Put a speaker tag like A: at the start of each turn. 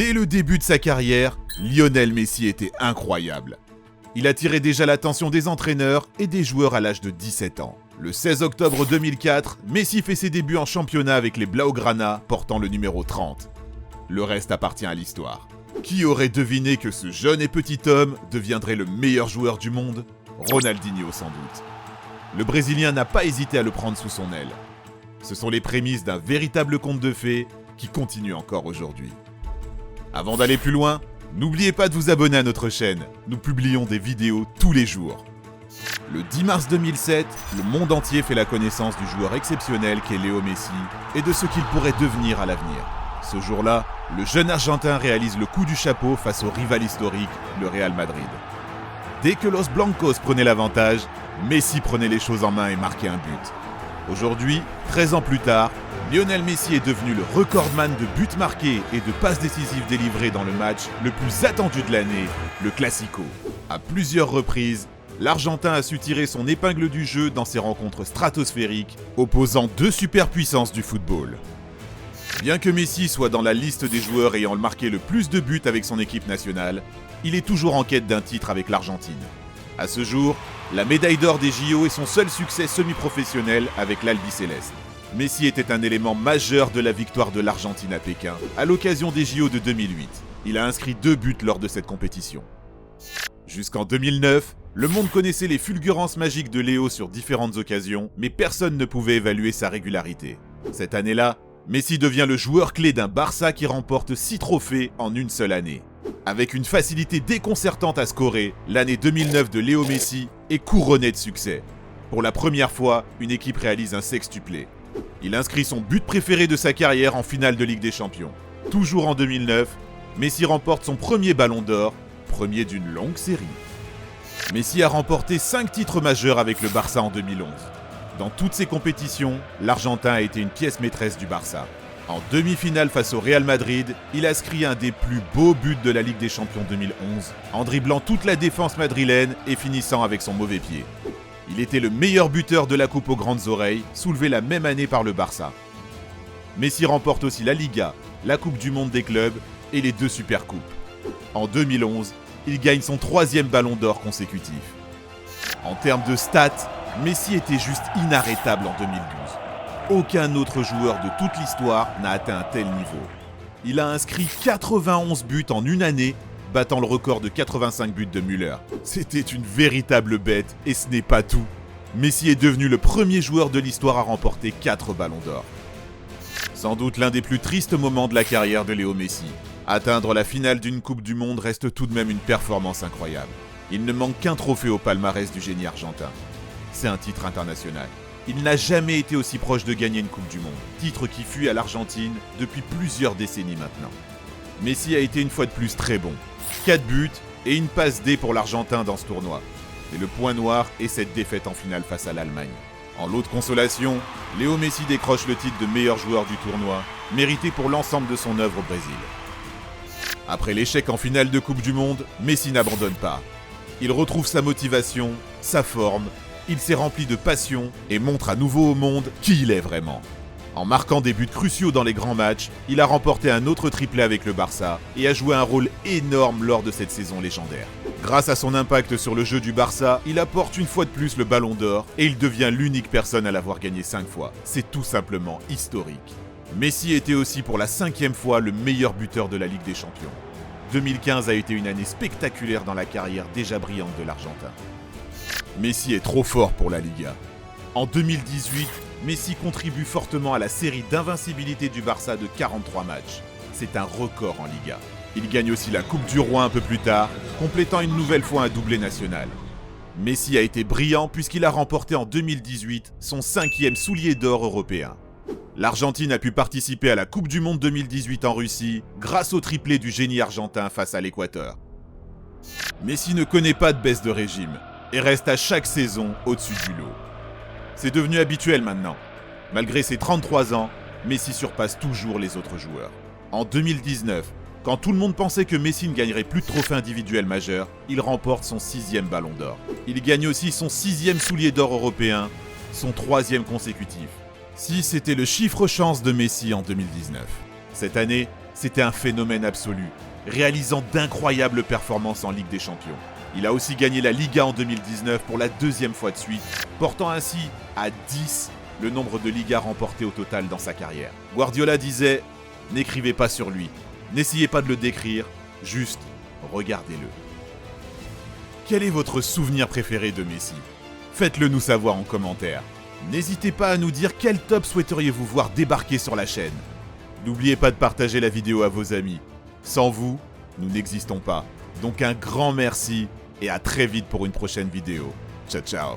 A: Dès le début de sa carrière, Lionel Messi était incroyable. Il attirait déjà l'attention des entraîneurs et des joueurs à l'âge de 17 ans. Le 16 octobre 2004, Messi fait ses débuts en championnat avec les Blaugrana portant le numéro 30. Le reste appartient à l'histoire. Qui aurait deviné que ce jeune et petit homme deviendrait le meilleur joueur du monde? Ronaldinho sans doute. Le Brésilien n'a pas hésité à le prendre sous son aile. Ce sont les prémices d'un véritable conte de fées qui continue encore aujourd'hui. Avant d'aller plus loin, n'oubliez pas de vous abonner à notre chaîne. Nous publions des vidéos tous les jours. Le 10 mars 2007, le monde entier fait la connaissance du joueur exceptionnel qu'est Léo Messi et de ce qu'il pourrait devenir à l'avenir. Ce jour-là, le jeune Argentin réalise le coup du chapeau face au rival historique, le Real Madrid. Dès que Los Blancos prenait l'avantage, Messi prenait les choses en main et marquait un but. Aujourd'hui, 13 ans plus tard, Lionel Messi est devenu le recordman de buts marqués et de passes décisives délivrées dans le match le plus attendu de l'année, le Classico. À plusieurs reprises, l'Argentin a su tirer son épingle du jeu dans ses rencontres stratosphériques, opposant deux superpuissances du football. Bien que Messi soit dans la liste des joueurs ayant marqué le plus de buts avec son équipe nationale, il est toujours en quête d'un titre avec l'Argentine. À ce jour, la médaille d'or des JO est son seul succès semi-professionnel avec l'Albiceleste. Messi était un élément majeur de la victoire de l'Argentine à Pékin, à l'occasion des JO de 2008. Il a inscrit 2 buts lors de cette compétition. Jusqu'en 2009, le monde connaissait les fulgurances magiques de Léo sur différentes occasions, mais personne ne pouvait évaluer sa régularité. Cette année-là, Messi devient le joueur clé d'un Barça qui remporte 6 trophées en une seule année. Avec une facilité déconcertante à scorer, l'année 2009 de Léo Messi est couronnée de succès. Pour la première fois, une équipe réalise un sextuplé. Il inscrit son but préféré de sa carrière en finale de Ligue des Champions. Toujours en 2009, Messi remporte son premier ballon d'or, premier d'une longue série. Messi a remporté 5 titres majeurs avec le Barça en 2011. Dans toutes ces compétitions, l'Argentin a été une pièce maîtresse du Barça. En demi-finale face au Real Madrid, il a inscrit un des plus beaux buts de la Ligue des Champions 2011, en dribblant toute la défense madrilène et finissant avec son mauvais pied. Il était le meilleur buteur de la Coupe aux grandes oreilles, soulevée la même année par le Barça. Messi remporte aussi la Liga, la Coupe du Monde des clubs et les 2 Supercoupes. En 2011, il gagne son 3e ballon d'or consécutif. En termes de stats, Messi était juste inarrêtable en 2012. Aucun autre joueur de toute l'histoire n'a atteint un tel niveau. Il a inscrit 91 buts en une année, battant le record de 85 buts de Müller. C'était une véritable bête, et ce n'est pas tout. Messi est devenu le premier joueur de l'histoire à remporter 4 ballons d'or. Sans doute l'un des plus tristes moments de la carrière de Léo Messi. Atteindre la finale d'une Coupe du Monde reste tout de même une performance incroyable. Il ne manque qu'un trophée au palmarès du génie argentin. C'est un titre international. Il n'a jamais été aussi proche de gagner une Coupe du Monde, titre qui fuit à l'Argentine depuis plusieurs décennies maintenant. Messi a été une fois de plus très bon. 4 buts et une passe D pour l'Argentin dans ce tournoi. Et le point noir est cette défaite en finale face à l'Allemagne. En lot de consolation, Léo Messi décroche le titre de meilleur joueur du tournoi, mérité pour l'ensemble de son œuvre au Brésil. Après l'échec en finale de Coupe du Monde, Messi n'abandonne pas. Il retrouve sa motivation, sa forme, il s'est rempli de passion et montre à nouveau au monde qui il est vraiment. En marquant des buts cruciaux dans les grands matchs, il a remporté un autre triplé avec le Barça et a joué un rôle énorme lors de cette saison légendaire. Grâce à son impact sur le jeu du Barça, il apporte une fois de plus le ballon d'or et il devient l'unique personne à l'avoir gagné 5 fois. C'est tout simplement historique. Messi était aussi pour la 5e fois le meilleur buteur de la Ligue des Champions. 2015 a été une année spectaculaire dans la carrière déjà brillante de l'Argentin. Messi est trop fort pour la Liga. En 2018, Messi contribue fortement à la série d'invincibilité du Barça de 43 matchs. C'est un record en Liga. Il gagne aussi la Coupe du Roi un peu plus tard, complétant une nouvelle fois un doublé national. Messi a été brillant puisqu'il a remporté en 2018 son 5e soulier d'or européen. L'Argentine a pu participer à la Coupe du Monde 2018 en Russie grâce au triplé du génie argentin face à l'Équateur. Messi ne connaît pas de baisse de régime et reste à chaque saison au-dessus du lot. C'est devenu habituel maintenant. Malgré ses 33 ans, Messi surpasse toujours les autres joueurs. En 2019, quand tout le monde pensait que Messi ne gagnerait plus de trophées individuels majeurs, il remporte son 6e ballon d'or. Il gagne aussi son 6e soulier d'or européen, son 3e consécutif. 6 était le chiffre chance de Messi en 2019. Cette année, c'était un phénomène absolu, réalisant d'incroyables performances en Ligue des Champions. Il a aussi gagné la Liga en 2019 pour la deuxième fois de suite, portant ainsi à 10 le nombre de Ligas remportées au total dans sa carrière. Guardiola disait « N'écrivez pas sur lui, n'essayez pas de le décrire, juste regardez-le ». Quel est votre souvenir préféré de Messi? Faites-le nous savoir en commentaire. N'hésitez pas à nous dire quel top souhaiteriez-vous voir débarquer sur la chaîne. N'oubliez pas de partager la vidéo à vos amis. Sans vous, nous n'existons pas. Donc un grand merci et à très vite pour une prochaine vidéo. Ciao ciao.